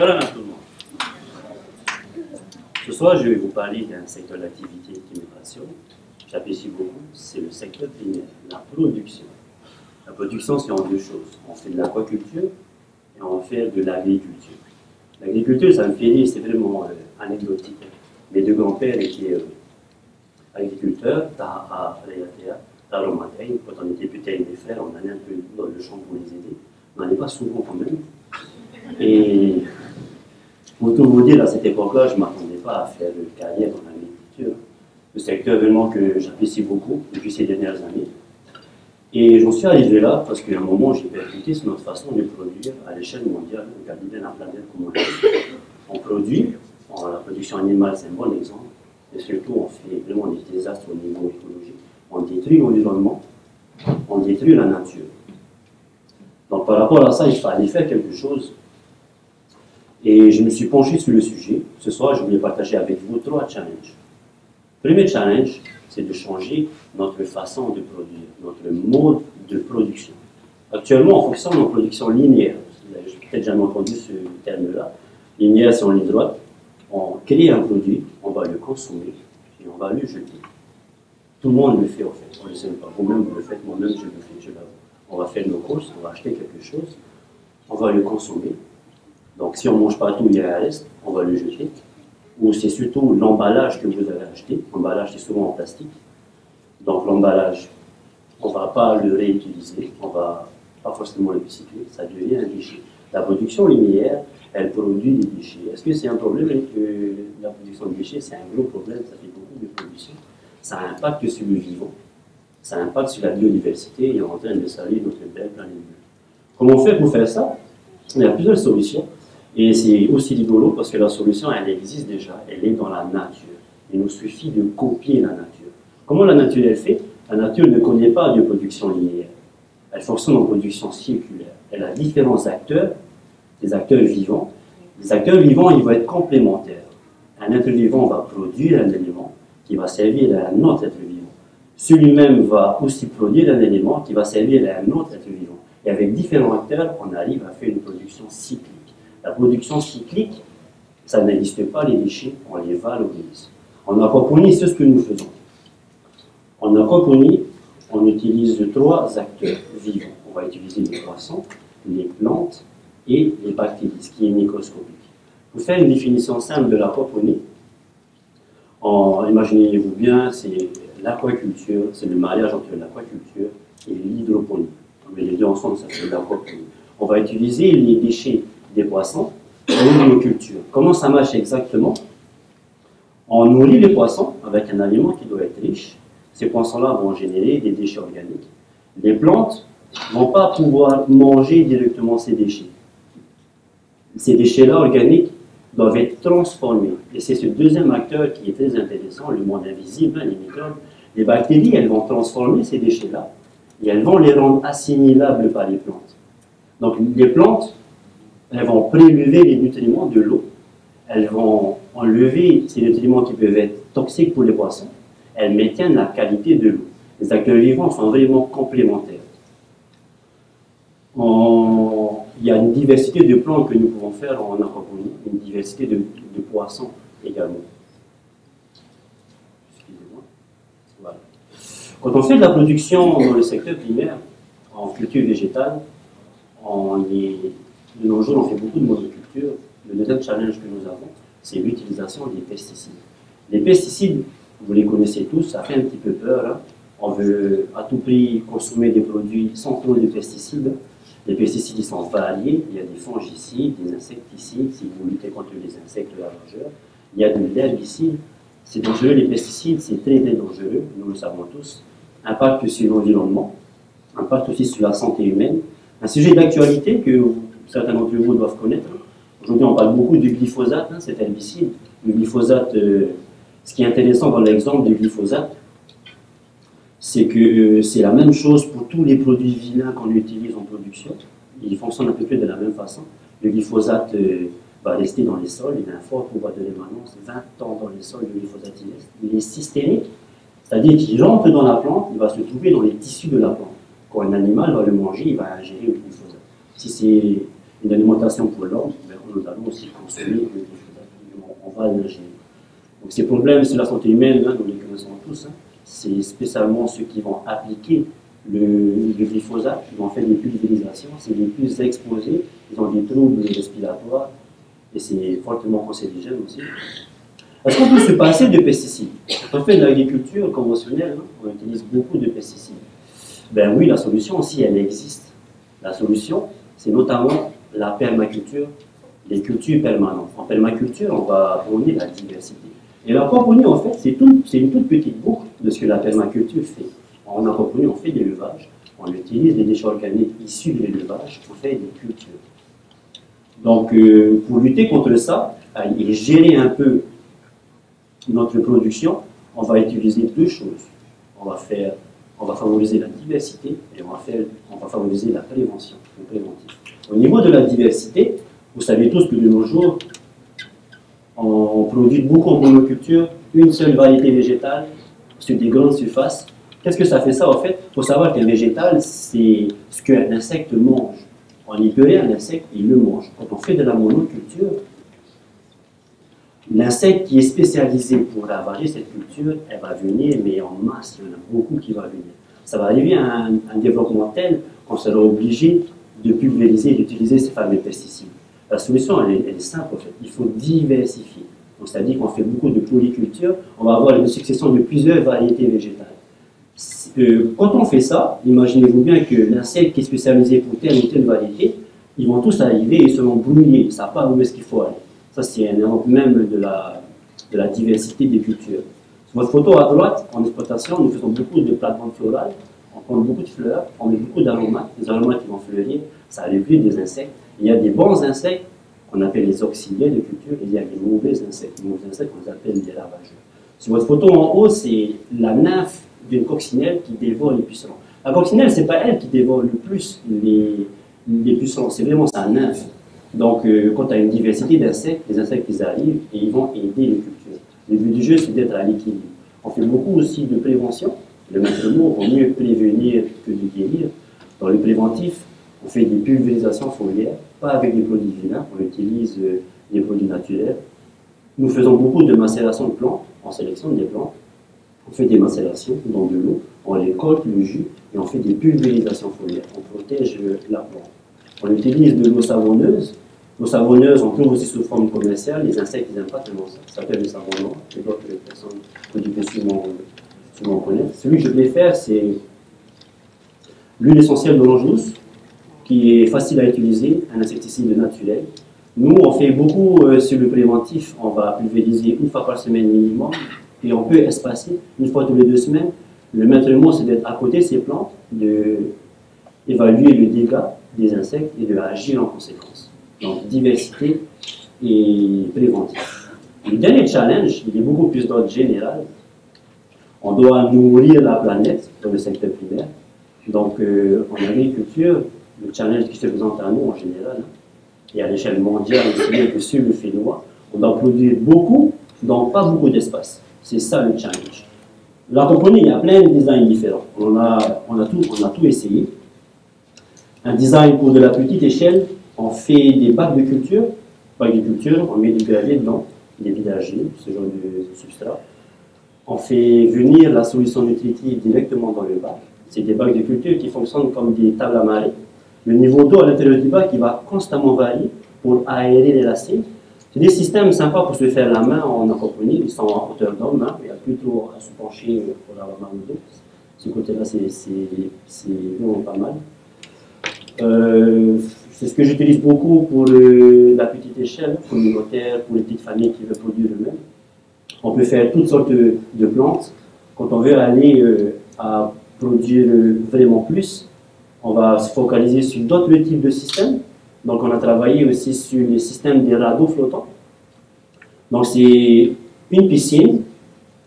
Bonjour à tout le monde. Ce soir, je vais vous parler d'un secteur d'activité qui me passionne. J'apprécie beaucoup, c'est le secteur primaire, la production. La production, c'est en deux choses. On fait de l'aquaculture et on fait de l'agriculture. L'agriculture, ça me fait rire, c'est vraiment anecdotique. Mes deux grands-pères étaient agriculteurs à Romantaine. Quand on était petits avec des frères, on allait un peu dans le champ pour les aider. On n'allait pas souvent quand même. Et pour tout vous dire, à cette époque-là, je ne m'attendais pas à faire une carrière dans l'agriculture. Le secteur vraiment que j'apprécie beaucoup depuis ces dernières années. Et j'en suis arrivé là parce qu'à un moment, j'ai percuté sur notre façon de produire à l'échelle mondiale. Regardez bien la planète comme on produit. La production animale, c'est un bon exemple. Et surtout, on fait vraiment des désastres au niveau écologique. On détruit l'environnement, on détruit la nature. Donc par rapport à ça, il fallait faire quelque chose. Et je me suis penché sur le sujet. Ce soir, je voulais partager avec vous 3 challenges. Le premier challenge, c'est de changer notre façon de produire, notre mode de production. Actuellement, on fonctionne en production linéaire. Vous n'avez peut-être jamais entendu ce terme-là. Linéaire, c'est en ligne droite. On crée un produit, on va le consommer et on va le jeter. Tout le monde le fait, en fait. On ne le sait pas. Vous-même, vous le faites, moi-même, je le fais. On va faire nos courses, on va acheter quelque chose, on va le consommer. Donc, si on ne mange pas tout, il y a un reste, on va le jeter. Ou c'est surtout l'emballage que vous avez acheté. L'emballage, c'est souvent en plastique. Donc, l'emballage, on ne va pas le réutiliser, on ne va pas forcément le recycler, ça devient un déchet. La production linéaire, elle produit des déchets. Est-ce que c'est un problème que la production de déchets? C'est un gros problème, ça fait beaucoup de production. Ça impacte sur le vivant, ça impacte sur la biodiversité et on est en train de salir notre belle planète bleue. Comment faire pour faire ça? Il y a plusieurs solutions. Et c'est aussi rigolo parce que la solution, elle existe déjà, elle est dans la nature. Il nous suffit de copier la nature. Comment la nature est faite? La nature ne connaît pas de production linéaire. Elle fonctionne en production circulaire. Elle a différents acteurs, des acteurs vivants. Les acteurs vivants, ils vont être complémentaires. Un être vivant va produire un élément qui va servir à un autre être vivant. Celui-même va aussi produire un élément qui va servir à un autre être vivant. Et avec différents acteurs, on arrive à faire une production cyclique. La production cyclique, ça n'existe pas, les déchets, on les valorise. En aquaponie, c'est ce que nous faisons. En aquaponie, on utilise 3 acteurs vivants. On va utiliser les poissons, les plantes et les bactéries, ce qui est microscopique. Pour faire une définition simple de l'aquaponie, imaginez-vous bien, c'est l'aquaculture, c'est le mariage entre l'aquaculture et l'hydroponie. On met les deux ensemble, ça fait l'aquaponie. On va utiliser les déchets des poissons pour nos cultures. Comment ça marche exactement? On nourrit les poissons avec un aliment qui doit être riche. Ces poissons-là vont générer des déchets organiques. Les plantes ne vont pas pouvoir manger directement ces déchets. Ces déchets-là organiques doivent être transformés. Et c'est ce deuxième acteur qui est très intéressant, le monde invisible, les microbes. Les bactéries, elles vont transformer ces déchets-là et elles vont les rendre assimilables par les plantes. Donc les plantes, elles vont prélever les nutriments de l'eau. Elles vont enlever ces nutriments qui peuvent être toxiques pour les poissons. Elles maintiennent la qualité de l'eau. Les acteurs vivants sont vraiment complémentaires. Il y a une diversité de plantes que nous pouvons faire en aquaponie, une diversité de poissons également. Excusez-moi. Voilà. Quand on fait de la production dans le secteur primaire, en culture végétale, de nos jours, on fait beaucoup de monoculture. Le deuxième challenge que nous avons, c'est l'utilisation des pesticides. Les pesticides, vous les connaissez tous, ça fait un petit peu peur. Hein. On veut à tout prix consommer des produits sans trop de pesticides. Les pesticides ils sont variés. Il y a des fongicides, des insecticides, si vous luttez contre les insectes ravageurs. Il y a de l'herbicide. C'est dangereux, les pesticides, c'est très très dangereux, nous le savons tous. Impact sur l'environnement, impact aussi sur la santé humaine. Un sujet d'actualité que certains d'entre vous doivent connaître. Aujourd'hui, on parle beaucoup du glyphosate, hein, cet herbicide. Le glyphosate, ce qui est intéressant dans l'exemple du glyphosate, c'est que c'est la même chose pour tous les produits vilains qu'on utilise en production. Ils fonctionnent à peu près de la même façon. Le glyphosate va rester dans les sols, il a un fort pouvoir de rémanence, 20 ans dans les sols, le glyphosate il est systémique, c'est-à-dire qu'il rentre dans la plante, il va se trouver dans les tissus de la plante. Quand un animal va le manger, il va ingérer le glyphosate. Si c'est une alimentation pour l'homme, ben nous allons aussi consommer quelque chose d'absolument, on va l'ingérer. Donc ces problèmes sur la santé humaine, hein, nous les connaissons tous, hein, c'est spécialement ceux qui vont appliquer le glyphosate, qui vont faire des pulvérisations, c'est les plus exposés, ils ont des troubles respiratoires, et c'est fortement cancérigène aussi. Est-ce qu'on peut se passer de pesticides? Quand on fait de l'agriculture conventionnelle, hein, on utilise beaucoup de pesticides. Ben oui, la solution aussi, elle existe. La solution, c'est notamment la permaculture, les cultures permanentes. En permaculture, on va prôner la diversité. Et l'aquaponie, en fait, c'est une toute petite boucle de ce que la permaculture fait. En aquaponie, on fait de l'élevage, on utilise des déchets organiques issus de l'élevage, on fait des cultures. Donc, pour lutter contre ça et gérer un peu notre production, on va utiliser deux choses. On va favoriser la diversité et on va favoriser la prévention, le préventif. Au niveau de la diversité, vous savez tous que de nos jours, on produit beaucoup en monoculture, une seule variété végétale sur des grandes surfaces. Qu'est-ce que ça fait ça en fait? Il faut savoir qu'un végétal, c'est ce qu'un insecte mange. On n'y peut rien, l'insecte, il le mange. Quand on fait de la monoculture, l'insecte qui est spécialisé pour ravager cette culture, elle va venir, mais en masse, il y en a beaucoup qui vont venir. Ça va arriver à un développement tel qu'on sera obligé de pulvériser, d'utiliser ces fameux pesticides. La solution, elle est simple en fait. Il faut diversifier. Donc, c'est-à-dire qu'on fait beaucoup de polyculture, on va avoir une succession de plusieurs variétés végétales. Quand on fait ça, imaginez-vous bien que l'insecte qui est spécialisé pour telle ou telle variété, ils vont tous arriver et se vont brouiller, ils ne savent pas où est-ce qu'il faut aller. Ça, c'est un exemple même de la diversité des cultures. Sur votre photo à droite, en exploitation, nous faisons beaucoup de plates-bandes florales, on prend beaucoup de fleurs, on met beaucoup d'aromates, des aromates qui vont fleurir, ça réduit des insectes. Il y a des bons insectes qu'on appelle les auxiliaires de culture, et il y a des mauvais insectes. Les mauvais insectes, on les appelle des ravageurs. Sur votre photo en haut, c'est la nymphe d'une coccinelle qui dévore les pucerons. La coccinelle, ce n'est pas elle qui dévore le plus les pucerons, c'est vraiment sa nymphe. Donc, quand tu as une diversité d'insectes, les insectes ils arrivent et ils vont aider les cultures. Le but du jeu, c'est d'être à l'équilibre. On fait beaucoup aussi de prévention. Le maître mot, vaut mieux prévenir que de guérir. Dans le préventif, on fait des pulvérisations foliaires, pas avec des produits vilains, on utilise des produits naturels. Nous faisons beaucoup de macération de plantes, on sélectionne des plantes, on fait des macérations dans de l'eau, on récolte le jus et on fait des pulvérisations foliaires. On protège la plante. On utilise de l'eau savonneuse. L'eau savonneuse, on trouve aussi sous forme commerciale. Les insectes, ils n'aiment pas tellement ça. Ça s'appelle le savon noir. Et d'autres personnes producteurs sûrement connaissent. Celui que je préfère, c'est l'huile essentielle d'orange douce, qui est facile à utiliser, un insecticide naturel. Nous, on fait beaucoup sur le préventif. On va pulvériser une fois par semaine minimum. Et on peut espacer une fois tous les 2 semaines. Le maître mot, c'est d'être à côté de ces plantes, d'évaluer le dégât des insectes et de agir en conséquence. Donc, diversité et préventif. Le dernier challenge, il est beaucoup plus d'ordre général. On doit nourrir la planète dans le secteur primaire. Donc, en agriculture, le challenge qui se présente à nous en général, et à l'échelle mondiale aussi, que sur le Fénois, on doit produire beaucoup, donc pas beaucoup d'espace. C'est ça le challenge. L'aquaponie, il y a plein de designs différents. On a tout essayé. Un design pour de la petite échelle, on fait des bacs de culture. On met du gravier dedans, des vidagiers, ce genre de substrat. On fait venir la solution nutritive directement dans le bac. C'est des bacs de culture qui fonctionnent comme des tables à marée. Le niveau d'eau à l'intérieur du bac, il va constamment varier pour aérer les racines. C'est des systèmes sympas pour se faire la main en aquaponie. Ils sont en hauteur d'homme, hein. Il y a plutôt à se pencher pour avoir mal au dos. Ce côté-là, c'est vraiment pas mal. C'est ce que j'utilise beaucoup pour la petite échelle communautaire, pour les petites familles qui veulent produire eux-mêmes. On peut faire toutes sortes de plantes. Quand on veut aller à produire vraiment plus, on va se focaliser sur d'autres types de systèmes. Donc, on a travaillé aussi sur les systèmes des radeaux flottants. Donc, c'est une piscine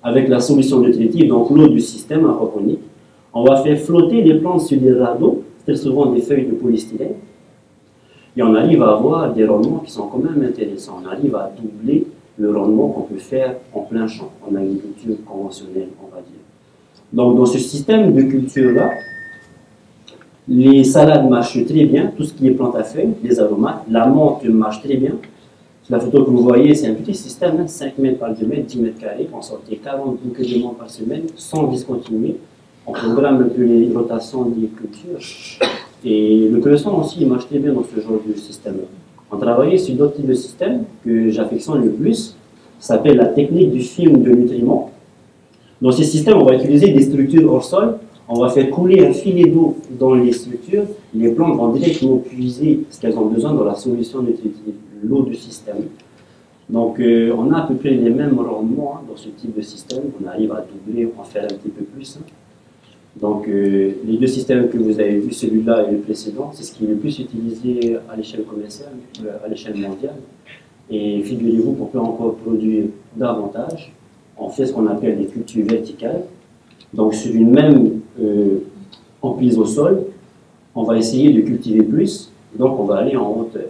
avec la solution nutritive, donc l'eau du système aquaponique. On va faire flotter les plantes sur des radeaux, très souvent des feuilles de polystyrène. Et on arrive à avoir des rendements qui sont quand même intéressants. On arrive à doubler le rendement qu'on peut faire en plein champ, en agriculture conventionnelle, on va dire. Donc, dans ce système de culture-là, les salades marchent très bien, tout ce qui est plantes à feuilles, les aromates, la menthe marche très bien, La photo que vous voyez, c'est un petit système, hein, 5 mètres par 2 mètres, 10 mètres carrés. On sortait 40 bouquets de menthe par semaine, sans discontinuer. On programme un peu les rotations des cultures. Et le cresson aussi, il marchait bien dans ce genre de système-là. On travaillait sur d'autres types de systèmes que j'affectionne le plus. Ça s'appelle la technique du film de nutriments. Dans ces systèmes, on va utiliser des structures hors sol. On va faire couler un filet d'eau dans les structures. Les plantes vont directement puiser ce qu'elles ont besoin dans la solution nutritive, l'eau du système. Donc, on a à peu près les mêmes rendements dans ce type de système. On arrive à doubler, en faire un petit peu plus. Donc, les deux systèmes que vous avez vus, celui-là et le précédent, c'est ce qui est le plus utilisé à l'échelle commerciale, à l'échelle mondiale. Et figurez-vous qu'on peut encore produire davantage. On fait ce qu'on appelle des cultures verticales. Donc, sur une même emprise au sol, on va essayer de cultiver plus, donc on va aller en hauteur.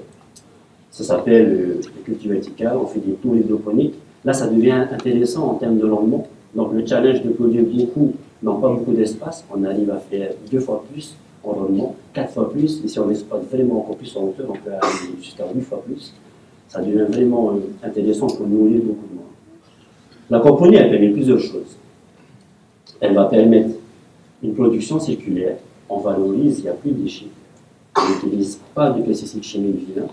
Ça s'appelle les cultures verticales, on fait des tours hydroponiques. Là, ça devient intéressant en termes de rendement. Donc, le challenge de produire beaucoup, dans pas beaucoup d'espace, on arrive à faire 2 fois plus en rendement, 4 fois plus, et si on exploite vraiment encore plus en hauteur, on peut aller jusqu'à 8 fois plus. Ça devient vraiment intéressant pour nourrir beaucoup de monde. L'aquaponie, elle permet plusieurs choses. Elle va permettre une production circulaire, on valorise, il n'y a plus de déchets, on n'utilise pas de pesticides chimiques vilains,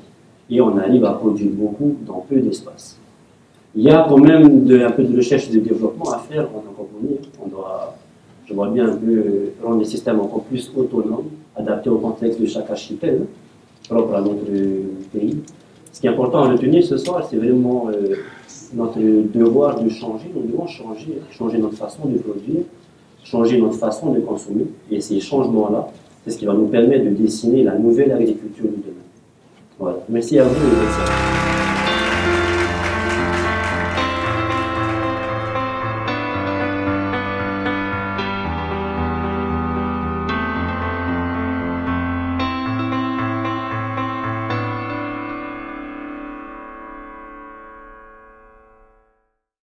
et on arrive à produire beaucoup dans peu d'espace. Il y a quand même un peu de recherche et de développement à faire en aquaponie. Je vois bien un peu rendre les systèmes encore plus autonomes, adaptés au contexte de chaque archipel, propre à notre pays. Ce qui est important à retenir ce soir, c'est vraiment notre devoir de changer. Nous devons changer notre façon de produire, changer notre façon de consommer. Et ces changements-là, c'est ce qui va nous permettre de dessiner la nouvelle agriculture de demain. Voilà. Merci à vous.